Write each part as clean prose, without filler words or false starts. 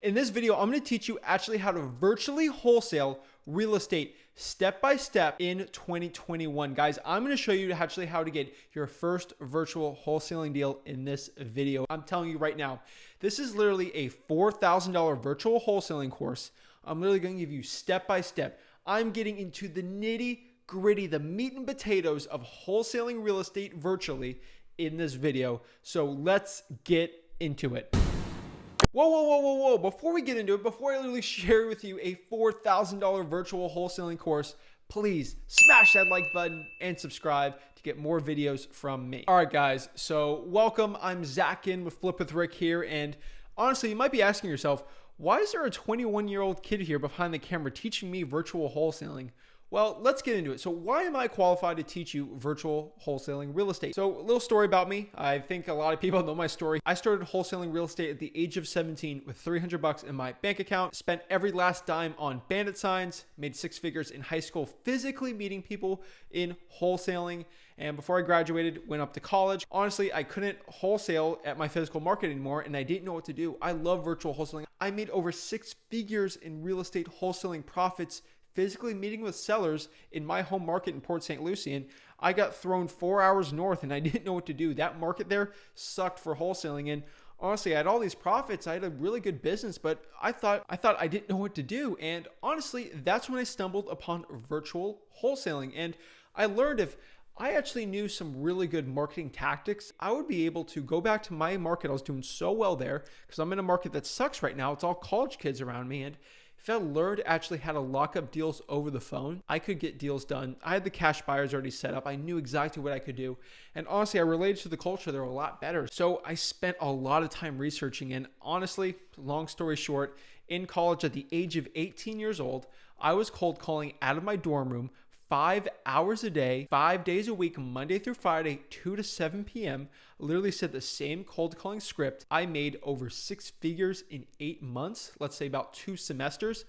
In this video, I'm going to teach you actually how to virtually wholesale real estate step by step in 2021. Guys, I'm going to show you actually how to get your first virtual wholesaling deal in this video. I'm telling you right now, this is literally a $4,000 virtual wholesaling course. I'm literally going to give you step by step. I'm getting into the nitty gritty, the meat and potatoes of wholesaling real estate virtually in this video. So let's get into it. Whoa. Before we get into it, before I literally share with you a $4,000 virtual wholesaling course, please smash that like button and subscribe to get more videos from me. All right, guys. So welcome. I'm Zach in with Flip with Rick here. And honestly, you might be asking yourself, why is there a 21-year-old kid here behind the camera teaching me virtual wholesaling? Well, let's get into it. So why am I qualified to teach you virtual wholesaling real estate? So a little story about me. I think a lot of people know my story. I started wholesaling real estate at the age of 17 with $300 in my bank account, spent every last dime on bandit signs, made six figures in high school, physically meeting people in wholesaling. And before I graduated, went up to college. Honestly, I couldn't wholesale at my physical market anymore, and I didn't know what to do. I love virtual wholesaling. I made over six figures in real estate wholesaling profits physically meeting with sellers in my home market in Port St. Lucie. And I got thrown 4 hours north and I didn't know what to do. That market there sucked for wholesaling. And honestly, I had all these profits. I had a really good business, but I thought I didn't know what to do. And honestly, that's when I stumbled upon virtual wholesaling. And I learned if I actually knew some really good marketing tactics, I would be able to go back to my market. I was doing so well there because I'm in a market that sucks right now. It's all college kids around me. And if I learned actually how to lock up deals over the phone, I could get deals done. I had the cash buyers already set up. I knew exactly what I could do. And honestly, I related to the culture. They're a lot better. So I spent a lot of time researching. And honestly, long story short, in college at the age of 18 years old, I was cold calling out of my dorm room 5 hours a day, 5 days a week, Monday through Friday, 2 to 7 p.m. Literally said the same cold calling script. I made over six figures in 8 months, let's say about 2 semesters,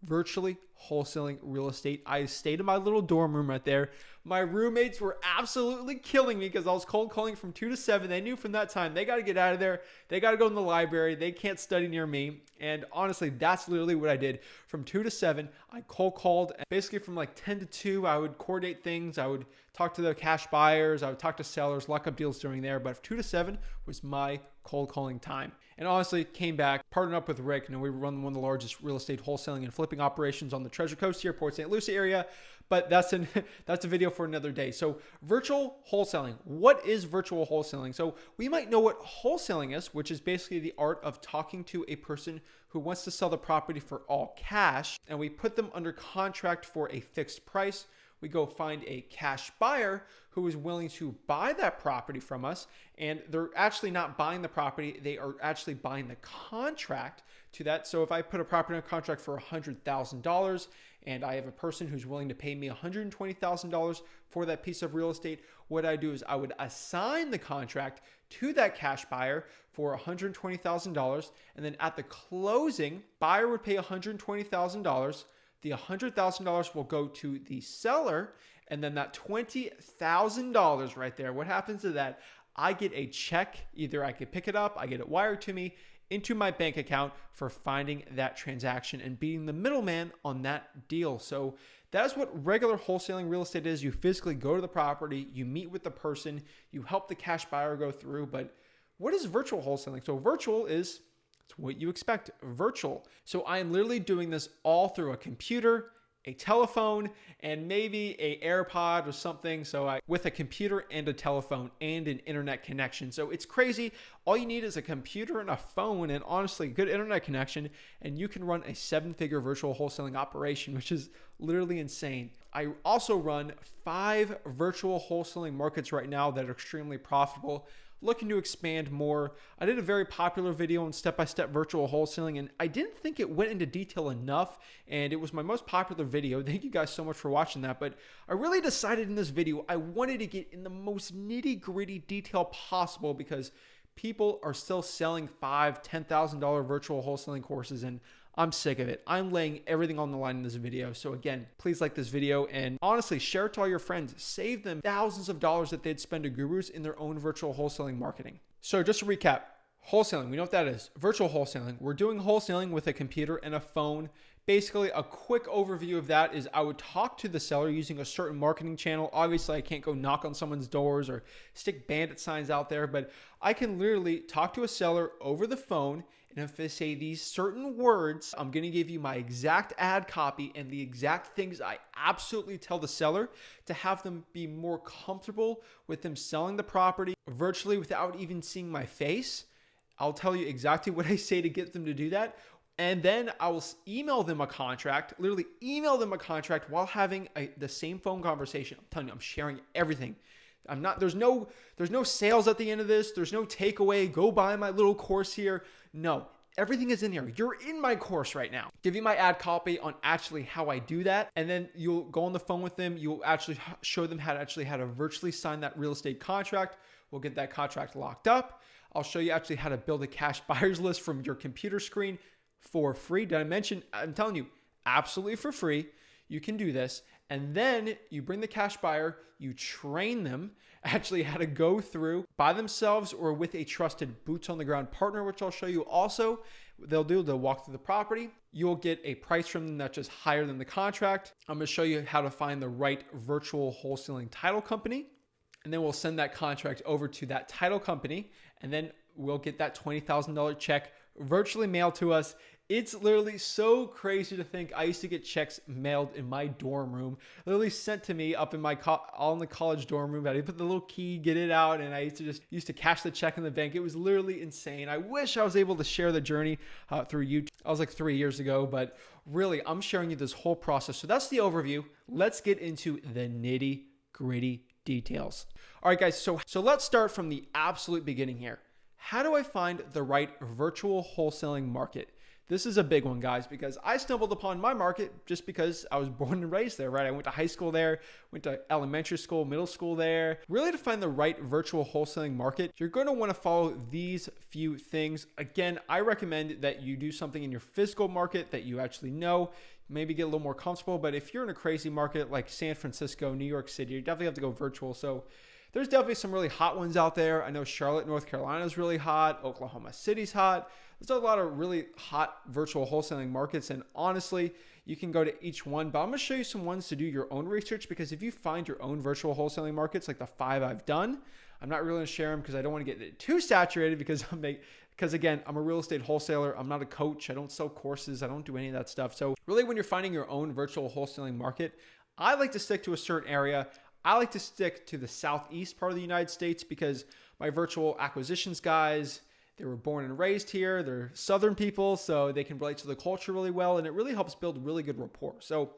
virtually wholesaling real estate. I stayed in my little dorm room right there. My roommates were absolutely killing me because I was cold calling from 2 to 7. They knew from that time they got to get out of there. They got to go in the library. They can't study near me. And honestly, that's literally what I did. From 2 to 7, I cold called. And basically from like 10 to 2, I would coordinate things. I would talk to the cash buyers. I would talk to sellers, lock up deals during there. But 2 to 7 was my cold calling time. And honestly, came back, partnered up with Rick. We run one of the largest real estate wholesaling and flipping operations on the Treasure Coast here, Port St. Lucie area. But that's a video for another day. So virtual wholesaling. What is virtual wholesaling? So we might know what wholesaling is, which is basically the art of talking to a person who wants to sell the property for all cash, and we put them under contract for a fixed price. We go find a cash buyer who is willing to buy that property from us. And they're actually not buying the property. They are actually buying the contract to that. So if I put a property on contract for $100,000 and I have a person who's willing to pay me $120,000 for that piece of real estate, what I do is I would assign the contract to that cash buyer for $120,000. And then at the closing, buyer would pay $120,000. The $100,000 will go to the seller, and then that $20,000 right there, what happens to that? I get a check. Either I could pick it up, I get it wired to me into my bank account for finding that transaction and being the middleman on that deal. So that's what regular wholesaling real estate is. You physically go to the property, you meet with the person, you help the cash buyer go through. But what is virtual wholesaling? So virtual is what you expect, virtual. So I am literally doing this all through a computer, a telephone, and maybe a AirPod or something. So with a computer and a telephone and an internet connection. So it's crazy. All you need is a computer and a phone and honestly good internet connection, and you can run a 7-figure virtual wholesaling operation, which is literally insane. I also run 5 virtual wholesaling markets right now that are extremely profitable. Looking to expand more. I did a very popular video on step-by-step virtual wholesaling, and I didn't think it went into detail enough, and it was my most popular video. Thank you guys so much for watching that, but I really decided in this video I wanted to get in the most nitty-gritty detail possible because people are still selling $5,000, $10,000 virtual wholesaling courses, and I'm sick of it. I'm laying everything on the line in this video. So again, please like this video and honestly share it to all your friends. Save them thousands of dollars that they'd spend to gurus in their own virtual wholesaling marketing. So just to recap, Wholesaling, we know what that is. Virtual wholesaling. We're doing wholesaling with a computer and a phone. Basically, a quick overview of that is I would talk to the seller using a certain marketing channel. Obviously, I can't go knock on someone's doors or stick bandit signs out there, but I can literally talk to a seller over the phone. And if they say these certain words, I'm going to give you my exact ad copy and the exact things I absolutely tell the seller to have them be more comfortable with them selling the property virtually without even seeing my face. I'll tell you exactly what I say to get them to do that. And then I will email them a contract, literally email them a contract while having the same phone conversation. I'm telling you, I'm sharing everything. There's no sales at the end of this. There's no takeaway. Go buy my little course here. No, everything is in here. You're in my course right now. Give you my ad copy on actually how I do that. And then you'll go on the phone with them. You'll actually show them how to virtually sign that real estate contract. We'll get that contract locked up. I'll show you actually how to build a cash buyers list from your computer screen for free. Did I mention? I'm telling you, absolutely for free. You can do this. And then you bring the cash buyer, you train them actually how to go through by themselves or with a trusted boots on the ground partner, which I'll show you also. They'll walk through the property. You'll get a price from them that's just higher than the contract. I'm going to show you how to find the right virtual wholesaling title company. And then we'll send that contract over to that title company. And then we'll get that $20,000 check virtually mailed to us. It's literally so crazy to think I used to get checks mailed in my dorm room, literally sent to me up in my all in the college dorm room. I put the little key, get it out, and I used to cash the check in the bank. It was literally insane. I wish I was able to share the journey through YouTube. I was like 3 years ago, but really, I'm sharing you this whole process. So that's the overview. Let's get into the nitty gritty details. All right, guys. So let's start from the absolute beginning here. How do I find the right virtual wholesaling market? This is a big one, guys, because I stumbled upon my market just because I was born and raised there, right? I went to high school there, went to elementary school, middle school there. Really, to find the right virtual wholesaling market, you're going to want to follow these few things. Again, I recommend that you do something in your physical market that you actually know, maybe get a little more comfortable. But if you're in a crazy market like San Francisco, New York City, you definitely have to go virtual. So there's definitely some really hot ones out there. I know Charlotte, North Carolina is really hot. Oklahoma City's hot. There's a lot of really hot virtual wholesaling markets. And honestly, you can go to each one, but I'm going to show you some ones to do your own research, because if you find your own virtual wholesaling markets, like the 5 I've done, I'm not really going to share them because I don't want to get it too saturated, because again, I'm a real estate wholesaler. I'm not a coach. I don't sell courses. I don't do any of that stuff. So really, when you're finding your own virtual wholesaling market, I like to stick to a certain area. I like to stick to the southeast part of the United States because my virtual acquisitions guys, they were born and raised here. They're Southern people, so they can relate to the culture really well, and it really helps build really good rapport. So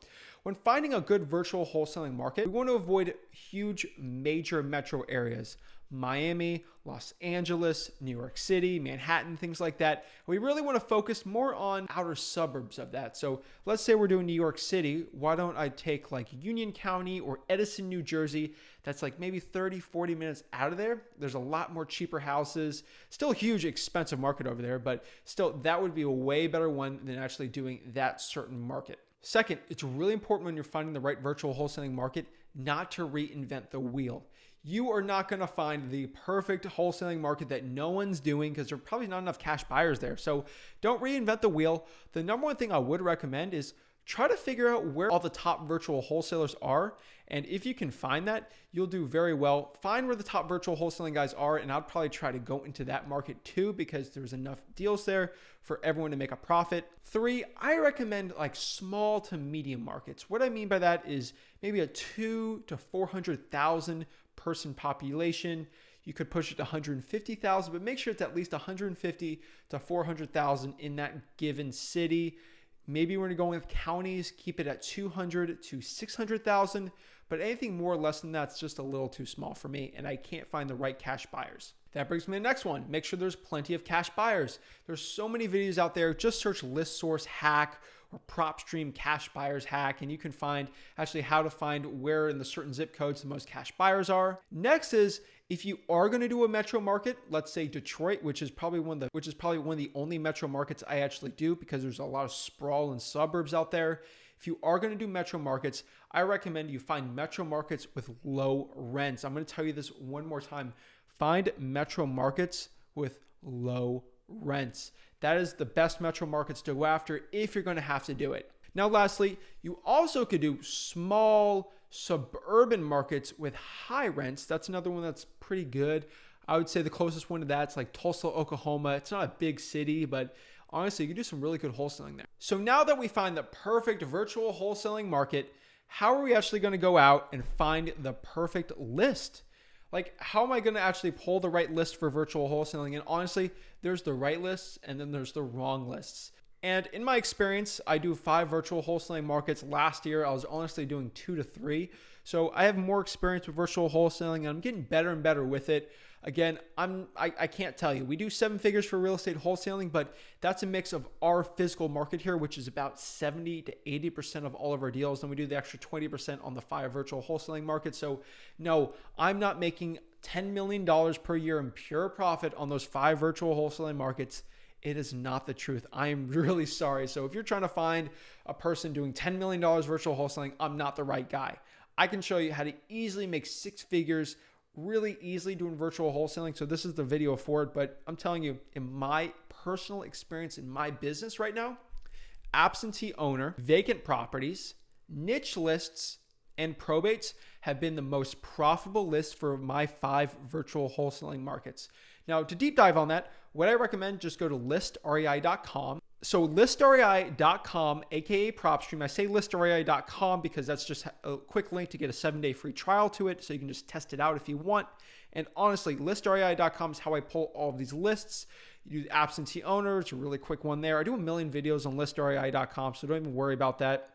when finding a good virtual wholesaling market, we want to avoid huge major metro areas. Miami, Los Angeles, New York City, Manhattan, things like that. We really want to focus more on outer suburbs of that. So let's say we're doing New York City. Why don't I take like Union County or Edison, New Jersey? That's like maybe 30, 40 minutes out of there. There's a lot more cheaper houses. Still a huge expensive market over there, but still that would be a way better one than actually doing that certain market. Second, it's really important when you're finding the right virtual wholesaling market not to reinvent the wheel. You are not going to find the perfect wholesaling market that no one's doing because there's probably not enough cash buyers there. So don't reinvent the wheel. The number one thing I would recommend is try to figure out where all the top virtual wholesalers are. And if you can find that, you'll do very well. Find where the top virtual wholesaling guys are, and I'd probably try to go into that market too because there's enough deals there for everyone to make a profit. 3, I recommend like small to medium markets. What I mean by that is maybe a 200,000 to 400,000 person population. You could push it to 150,000, but make sure it's at least 150 to 400,000 in that given city. Maybe we're going to go with counties, keep it at 200 to 600,000, but anything more or less than that's just a little too small for me, and I can't find the right cash buyers. That brings me to the next one. Make sure there's plenty of cash buyers. There's so many videos out there. Just search List Source Hack or PropStream Cash Buyers Hack, and you can find actually how to find where in the certain zip codes the most cash buyers are. Next is, if you are going to do a metro market, let's say Detroit, which is probably one of the only metro markets I actually do because there's a lot of sprawl and suburbs out there. If you are going to do metro markets, I recommend you find metro markets with low rents. I'm going to tell you this one more time. Find metro markets with low rents. That is the best metro markets to go after if you're going to have to do it. Now, lastly, you also could do small suburban markets with high rents. That's another one that's pretty good. I would say the closest one to that's like Tulsa, Oklahoma. It's not a big city, but honestly, you can do some really good wholesaling there. So now that we find the perfect virtual wholesaling market, how are we actually going to go out and find the perfect list? Like, how am I going to actually pull the right list for virtual wholesaling? And honestly, there's the right lists and then there's the wrong lists. And in my experience, I do 5 virtual wholesaling markets. Last year, I was honestly doing 2 to 3. So I have more experience with virtual wholesaling and I'm getting better and better with it. Again, I can't tell you. We do 7 figures for real estate wholesaling, but that's a mix of our physical market here, which is about 70 to 80% of all of our deals. Then we do the extra 20% on the 5 virtual wholesaling markets. So no, I'm not making $10 million per year in pure profit on those 5 virtual wholesaling markets. It is not the truth. I am really sorry. So if you're trying to find a person doing $10 million virtual wholesaling, I'm not the right guy. I can show you how to easily make 6 figures really easily doing virtual wholesaling. So this is the video for it, but I'm telling you, in my personal experience in my business right now, absentee owner, vacant properties, niche lists, and probates have been the most profitable lists for my 5 virtual wholesaling markets. Now, to deep dive on that, what I recommend, just go to listrei.com. So listrei.com, aka PropStream. I say listrei.com because that's just a quick link to get a 7-day free trial to it, so you can just test it out if you want. And honestly, listrei.com is how I pull all of these lists. You do absentee owners, a really quick one there. I do a million videos on listrei.com, so don't even worry about that.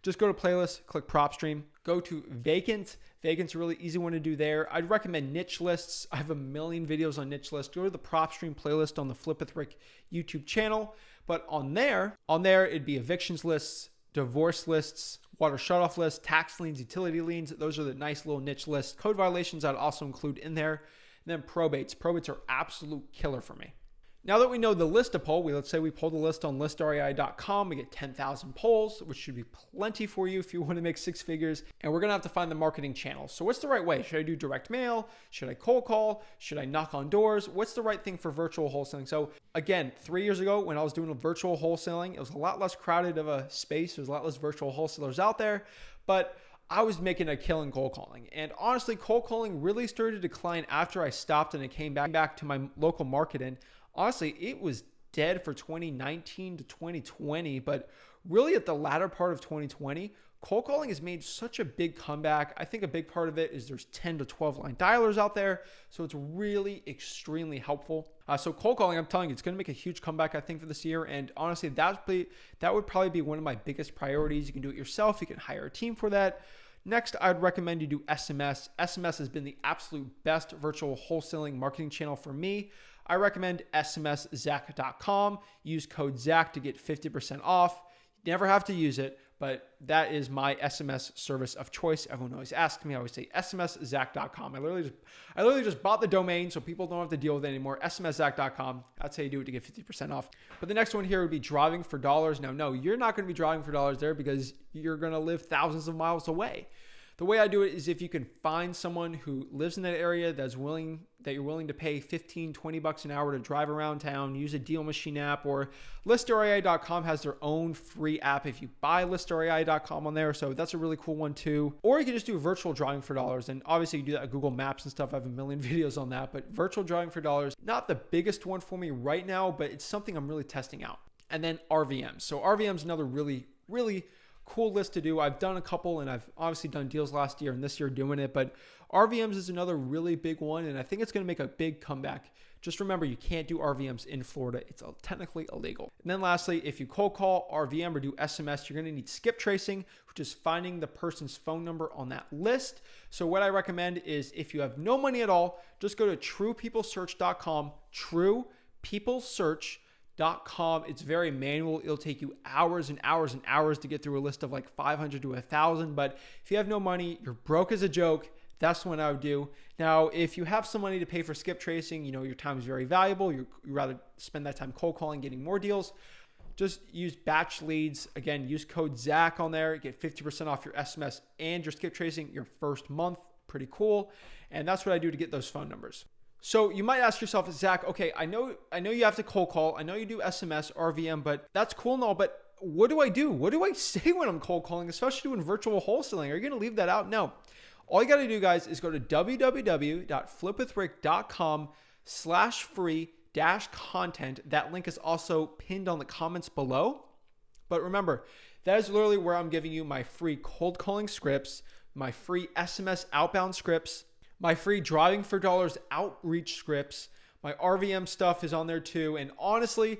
Just go to playlist, click PropStream, go to vacant. Vacant's a really easy one to do there. I'd recommend niche lists. I have a million videos on niche lists. Go to the PropStream playlist on the Flip with Rick YouTube channel. But on there, it'd be evictions lists, divorce lists, water shutoff lists, tax liens, utility liens. Those are the nice little niche lists. Code violations I'd also include in there. And then probates. Probates are absolute killer for me. Now that we know the list to pull, let's say we pull the list on listrei.com, we get 10,000 polls, which should be plenty for you if you want to make 6 figures. And we're going to have to find the marketing channel. So what's the right way? Should I do direct mail? Should I cold call? Should I knock on doors? What's the right thing for virtual wholesaling? So again, 3 years ago when I was doing a virtual wholesaling, it was a lot less crowded of a space. There's a lot less virtual wholesalers out there, but I was making a killing cold calling. And honestly, cold calling really started to decline after I stopped and I came back to my local market. And honestly, it was dead for 2019 to 2020, but really at the latter part of 2020, cold calling has made such a big comeback. I think a big part of it is there's 10 to 12 line dialers out there, so it's really extremely helpful. So cold calling, I'm telling you, it's going to make a huge comeback, I think, for this year. And honestly, that would probably be one of my biggest priorities. You can do it yourself. You can hire a team for that. Next, I'd recommend you do SMS. SMS has been the absolute best virtual wholesaling marketing channel for me. I recommend smszach.com. Use code ZACH to get 50% off. You never have to use it, but that is my SMS service of choice. Everyone always asks me. I always say smszach.com. I literally just bought the domain so people don't have to deal with it anymore. smszach.com. That's how you do it to get 50% off. But the next one here would be driving for dollars. Now, no, you're not going to be driving for dollars there because you're going to live thousands of miles away. The way I do it is if you can find someone who lives in that area that you're willing to pay 15, 20 bucks an hour to drive around town, use a deal machine app, or listrei.com has their own free app if you buy listrei.com on there. So that's a really cool one too. Or you can just do virtual driving for dollars. And obviously you do that at Google Maps and stuff. I have a million videos on that, but virtual driving for dollars, not the biggest one for me right now, but it's something I'm really testing out. And then RVMs. So RVMs is another really, really cool list to do. I've done a couple and I've obviously done deals last year and this year doing it, but RVMs is another really big one. And I think it's going to make a big comeback. Just remember, you can't do RVMs in Florida. It's technically illegal. And then lastly, if you cold call, RVM, or do SMS, you're going to need skip tracing, which is finding the person's phone number on that list. So what I recommend is if you have no money at all, just go to truepeoplesearch.com, truepeoplesearch.com. It's very manual. It'll take you hours and hours and hours to get through a list of like 500 to 1,000. But if you have no money, you're broke as a joke, that's what I would do. Now, if you have some money to pay for skip tracing, your time is very valuable. You'd rather spend that time cold calling, getting more deals. Just use batch leads. Again, use code ZACH on there. Get 50% off your SMS and your skip tracing your first month. Pretty cool. And that's what I do to get those phone numbers. So you might ask yourself, Zach, okay, I know you have to cold call. I know you do SMS, RVM, but that's cool and all, but what do I do? What do I say when I'm cold calling, especially doing virtual wholesaling? Are you going to leave that out? No. All you got to do, guys, is go to www.flipwithrick.com/free-content. That link is also pinned on the comments below. But remember, that is literally where I'm giving you my free cold calling scripts, my free SMS outbound scripts, my free driving for dollars outreach scripts. My RVM stuff is on there too. And honestly,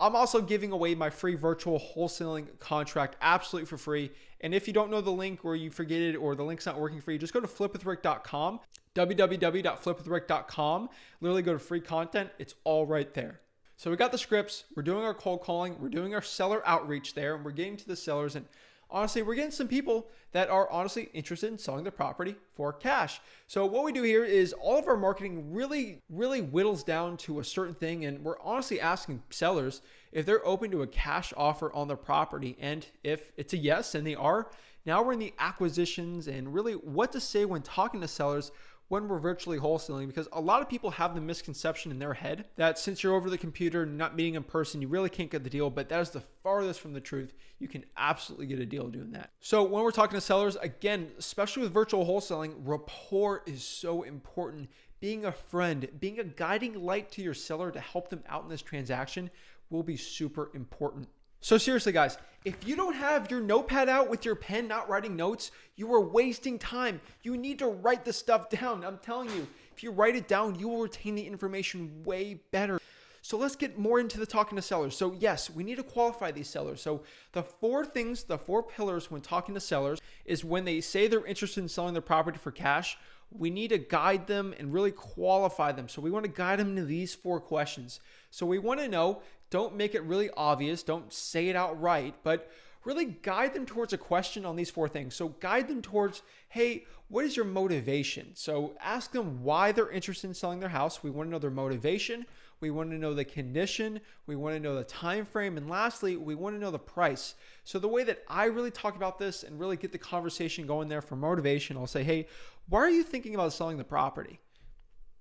I'm also giving away my free virtual wholesaling contract absolutely for free. And if you don't know the link or you forget it or the link's not working for you, just go to flipwithrick.com, www.flipwithrick.com. Literally go to free content. It's all right there. So we got the scripts. We're doing our cold calling. We're doing our seller outreach there. And we're getting to the sellers. And honestly, we're getting some people that are honestly interested in selling their property for cash. So what we do here is all of our marketing really whittles down to a certain thing. And we're honestly asking sellers if they're open to a cash offer on their property. And if it's a yes, and they are, now we're in the acquisitions and really what to say when talking to sellers when we're virtually wholesaling, because a lot of people have the misconception in their head that since you're over the computer and not meeting in person, you really can't get the deal, but that is the farthest from the truth. You can absolutely get a deal doing that. So when we're talking to sellers, again, especially with virtual wholesaling, rapport is so important. Being a friend, being a guiding light to your seller to help them out in this transaction will be super important. So seriously, guys, if you don't have your notepad out with your pen, not writing notes, you are wasting time. You need to write this stuff down. I'm telling you, if you write it down, you will retain the information way better. So let's get more into the talking to sellers. So yes, we need to qualify these sellers. So the four pillars when talking to sellers is when they say they're interested in selling their property for cash, we need to guide them and really qualify them. So we want to guide them into these four questions. So we want to know, don't make it really obvious, don't say it outright, but really guide them towards a question on these four things. So guide them towards, hey, what is your motivation? So ask them why they're interested in selling their house. We want to know their motivation. We want to know the condition. We want to know the time frame. And lastly, we want to know the price. So the way that I really talk about this and really get the conversation going there for motivation, I'll say, hey, why are you thinking about selling the property?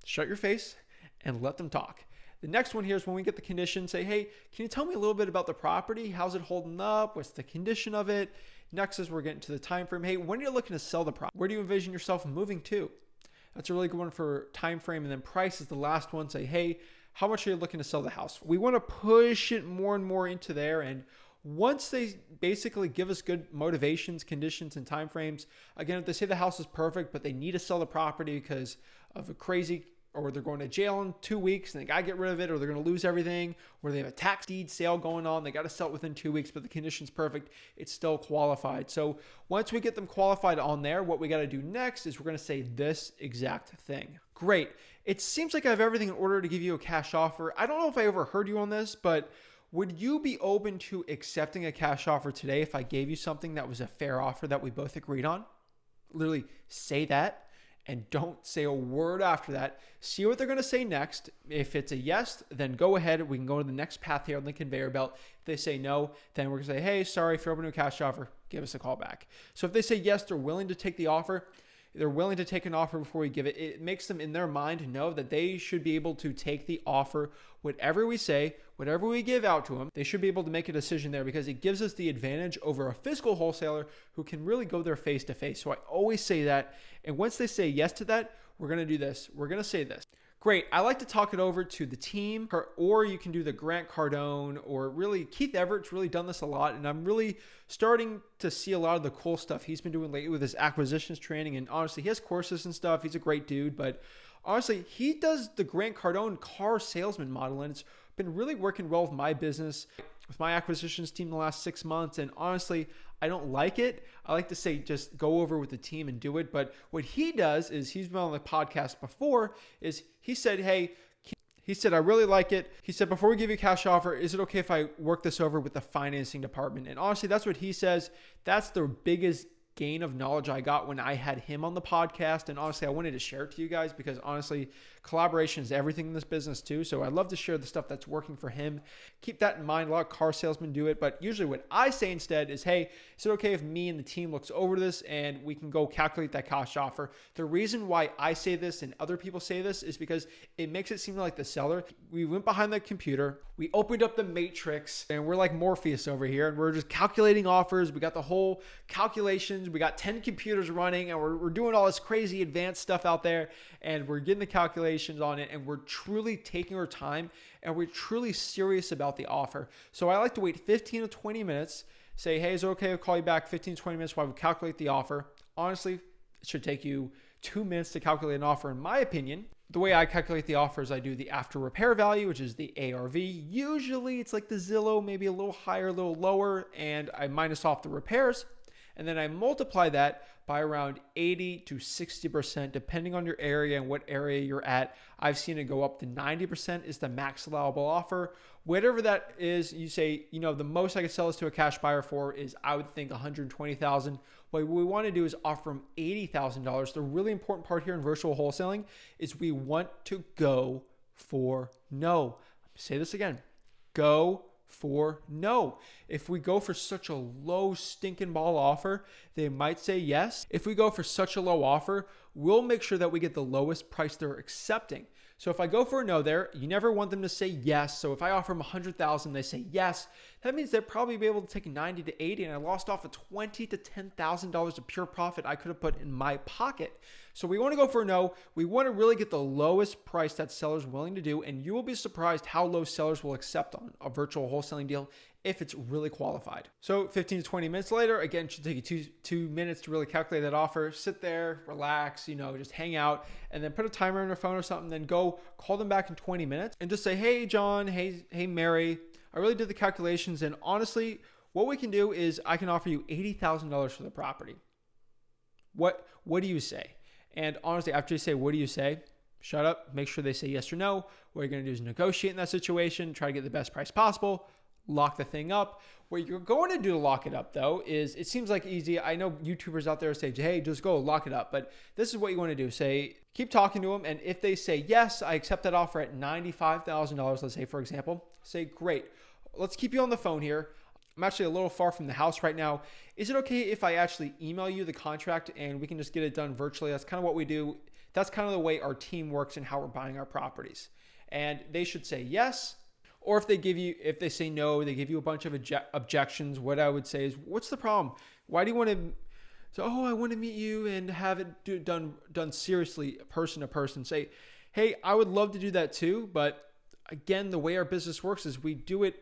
Shut your face and let them talk. The next one here is when we get the condition, say, hey, can you tell me a little bit about the property? How's it holding up? What's the condition of it? Next is we're getting to the time frame. Hey, when are you looking to sell the property? Where do you envision yourself moving to? That's a really good one for time frame. And then price is the last one. Say, hey, how much are you looking to sell the house? We want to push it more and more into there. And once they basically give us good motivations, conditions, and timeframes, again, if they say the house is perfect, but they need to sell the property because of a crazy, or they're going to jail in 2 weeks and they got to get rid of it, or they're going to lose everything, or they have a tax deed sale going on, they got to sell it within 2 weeks, but the condition's perfect, it's still qualified. So once we get them qualified on there, what we got to do next is we're going to say this exact thing. Great. It seems like I have everything in order to give you a cash offer. I don't know if I ever heard you on this, but would you be open to accepting a cash offer today if I gave you something that was a fair offer that we both agreed on? Literally say that and don't say a word after that. See what they're going to say next. If it's a yes, then go ahead. We can go to the next path here on the conveyor belt. If they say no, then we're going to say, hey, sorry, if you're open to a cash offer, give us a call back. So if they say yes, they're willing to take the offer, they're willing to take an offer before we give it. It makes them in their mind know that they should be able to take the offer. Whatever we say, whatever we give out to them, they should be able to make a decision there because it gives us the advantage over a physical wholesaler who can really go there face to face. So I always say that. And once they say yes to that, we're going to do this. We're going to say this. Great. I like to talk it over to the team, or you can do the Grant Cardone, or really Keith Everett's really done this a lot. And I'm really starting to see a lot of the cool stuff he's been doing lately with his acquisitions training. And honestly, he has courses and stuff. He's a great dude, but honestly, he does the Grant Cardone car salesman model, and it's been really working well with my business, with my acquisitions team the last 6 months. And honestly, I don't like it. I like to say just go over with the team and do it. But what he does is, he's been on the podcast before, is he said, hey, he said, I really like it. He said, before we give you a cash offer, is it okay if I work this over with the financing department? And honestly, that's what he says. That's the biggest gain of knowledge I got when I had him on the podcast. And honestly, I wanted to share it to you guys because honestly, Collaboration is everything in this business too. So I love to share the stuff that's working for him. Keep that in mind. A lot of car salesmen do it, but usually what I say instead is, hey, is it okay if me and the team looks over this and we can go calculate that cash offer? The reason why I say this and other people say this is because it makes it seem like the seller, we went behind the computer, we opened up the matrix, and we're like Morpheus over here, and we're just calculating offers. We got the whole calculations. We got 10 computers running, and we're doing all this crazy advanced stuff out there, and we're getting the calculations on it, and we're truly taking our time, and we're truly serious about the offer. So I like to wait 15 to 20 minutes, say, hey, is it okay if I call you back 15 to 20 minutes while we calculate the offer? Honestly, it should take you 2 minutes to calculate an offer, in my opinion. The way I calculate the offer is I do the after repair value, which is the ARV. Usually it's like the Zillow, maybe a little higher, a little lower, and I minus off the repairs. And then I multiply that by around 80 to 60%, depending on your area and what area you're at. I've seen it go up to 90% is the max allowable offer. Whatever that is, you say, the most I could sell this to a cash buyer for is, I would think, $120,000. What we want to do is offer them $80,000. The really important part here in virtual wholesaling is we want to go for no. Say this again, go for no. If we go for such a low stinking ball offer, they might say yes. If we go for such a low offer, we'll make sure that we get the lowest price they're accepting. So if I go for a no there, you never want them to say yes. So if I offer them $100,000, they say yes, that means they'll probably be able to take 90 to 80, and I lost off a $20,000 to $10,000 of pure profit I could have put in my pocket. So we want to go for a no. We want to really get the lowest price that seller's willing to do, and you will be surprised how low sellers will accept on a virtual wholesaling deal if it's really qualified. So 15 to 20 minutes later, again, it should take you two minutes to really calculate that offer. Sit there, relax, just hang out, and then put a timer on your phone or something, then go call them back in 20 minutes and just say, hey, John, hey, Mary, I really did the calculations, and honestly, what we can do is I can offer you $80,000 for the property. What do you say? And honestly, after you say, what do you say? Shut up, make sure they say yes or no. What you're gonna do is negotiate in that situation, try to get the best price possible, lock the thing up. What you're going to do to lock it up, though, is it seems like easy. I know YouTubers out there say, hey, just go lock it up. But this is what you want to do. Say, keep talking to them. And if they say, yes, I accept that offer at $95,000, let's say, for example, say, great. Let's keep you on the phone here. I'm actually a little far from the house right now. Is it okay if I actually email you the contract and we can just get it done virtually? That's kind of what we do. That's kind of the way our team works and how we're buying our properties. And they should say yes. Or if they say no, they give you a bunch of objections. What I would say is, what's the problem? Why do you want to? So, I want to meet you and have it done seriously, person to person. Say, hey, I would love to do that too, but again, the way our business works is we do it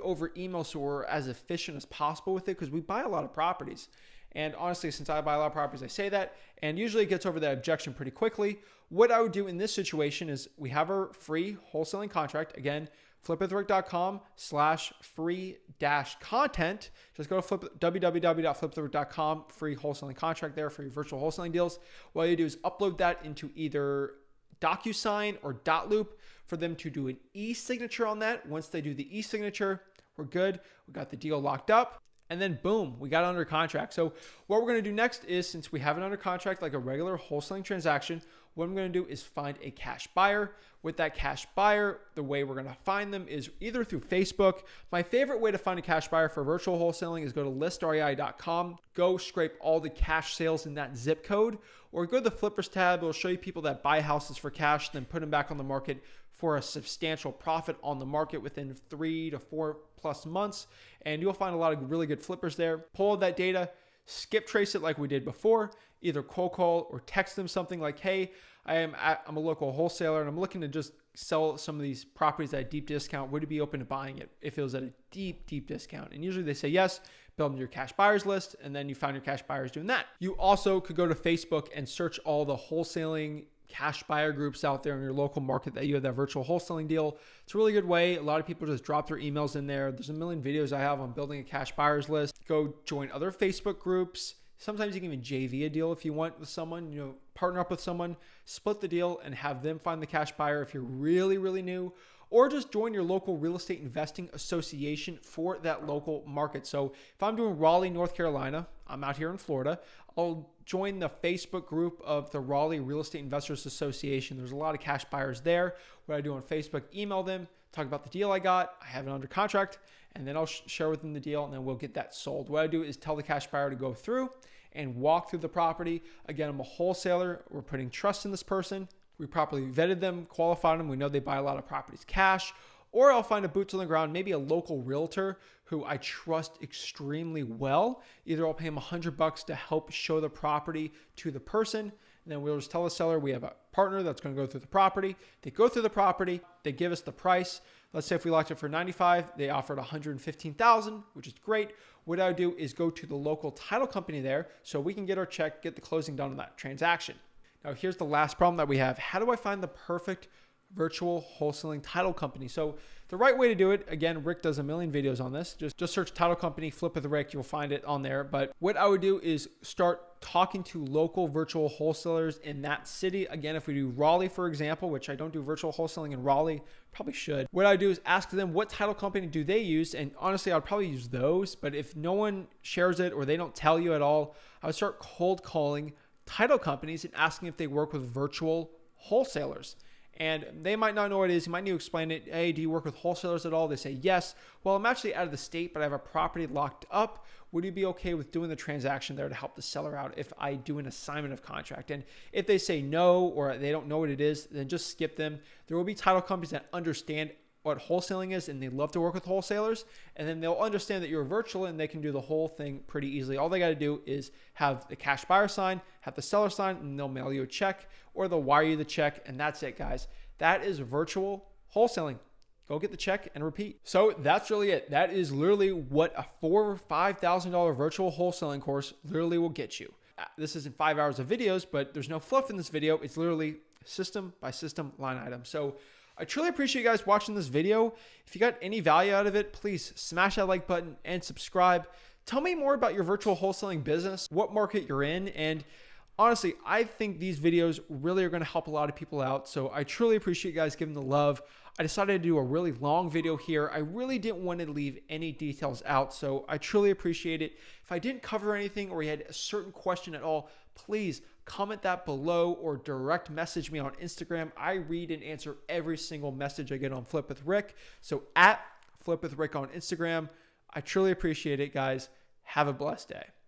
over email, so we're as efficient as possible with it because we buy a lot of properties. And honestly, since I buy a lot of properties, I say that, and usually it gets over that objection pretty quickly. What I would do in this situation is we have our free wholesaling contract. Again, flipwithrick.com/free-content. Just go to www.flipwithrick.com, free wholesaling contract there for your virtual wholesaling deals. What you do is upload that into either DocuSign or Dotloop for them to do an e-signature on that. Once they do the e-signature, we're good. We got the deal locked up. And then boom, we got it under contract. So what we're going to do next is, since we have it under contract like a regular wholesaling transaction, what I'm going to do is find a cash buyer. With that cash buyer, the way we're going to find them is either through Facebook. My favorite way to find a cash buyer for virtual wholesaling is go to listrei.com, go scrape all the cash sales in that zip code, or go to the flippers tab. It'll show you people that buy houses for cash, then put them back on the market for a substantial profit on the market within 3 to 4 plus months. And you'll find a lot of really good flippers there. Pull that data, skip trace it like we did before, either cold call or text them something like, hey, I'm a local wholesaler and I'm looking to just sell some of these properties at a deep discount. Would you be open to buying it if it was at a deep, deep discount? And usually they say yes, build them to your cash buyers list, and then you find your cash buyers doing that. You also could go to Facebook and search all the wholesaling cash buyer groups out there in your local market that you have that virtual wholesaling deal. It's a really good way. A lot of people just drop their emails in there. There's a million videos I have on building a cash buyers list. Go join other Facebook groups. Sometimes you can even JV a deal if you want with someone, partner up with someone, split the deal and have them find the cash buyer if you're really, really new. or just join your local real estate investing association for that local market. So if I'm doing Raleigh, North Carolina, I'm out here in Florida, I'll join the Facebook group of the Raleigh Real Estate Investors Association. There's a lot of cash buyers there. What I do on Facebook, email them, talk about the deal I got, I have it under contract, and then I'll share with them the deal, and then we'll get that sold. What I do is tell the cash buyer to go through and walk through the property. Again, I'm a wholesaler. We're putting trust in this person. We properly vetted them, qualified them. We know they buy a lot of properties cash. Or I'll find a boots on the ground, maybe a local realtor who I trust extremely well. Either I'll pay him $100 to help show the property to the person, and then we'll just tell the seller we have a partner that's going to go through the property. They go through the property, they give us the price. Let's say if we locked it for $95,000, they offered $115,000, which is great. What I would do is go to the local title company there so we can get our check, get the closing done on that transaction. Now, here's the last problem that we have. How do I find the perfect virtual wholesaling title company? So the right way to do it, again, Rick does a million videos on this. Just search title company, Flip with Rick, you'll find it on there. But what I would do is start talking to local virtual wholesalers in that city. Again, if we do Raleigh, for example, which I don't do virtual wholesaling in Raleigh, probably should. What I do is ask them what title company do they use? And honestly, I'd probably use those. But if no one shares it or they don't tell you at all, I would start cold calling title companies and asking if they work with virtual wholesalers. And they might not know what it is. You might need to explain it. Hey, do you work with wholesalers at all? They say yes. Well, I'm actually out of the state, but I have a property locked up. Would you be okay with doing the transaction there to help the seller out if I do an assignment of contract? And if they say no, or they don't know what it is, then just skip them. There will be title companies that understand what wholesaling is, and they love to work with wholesalers, and then they'll understand that you're virtual and they can do the whole thing pretty easily. All they got to do is have the cash buyer sign, have the seller sign, and they'll mail you a check, or they'll wire you the check, and that's it, guys. That is virtual wholesaling. Go get the check and repeat. So that's really it. That is literally what a $4,000 or $5,000 virtual wholesaling course literally will get you. This isn't 5 hours of videos, but there's no fluff in this video. It's literally system by system line item. So I truly appreciate you guys watching this video. If you got any value out of it, please smash that like button and subscribe. Tell me more about your virtual wholesaling business, what market you're in, and honestly, I think these videos really are going to help a lot of people out. So I truly appreciate you guys giving the love. I decided to do a really long video here. I really didn't want to leave any details out, so I truly appreciate it. If I didn't cover anything or you had a certain question at all, please comment that below or direct message me on Instagram. I read and answer every single message I get on Flip with Rick. So at Flip with Rick on Instagram. I truly appreciate it, guys. Have a blessed day.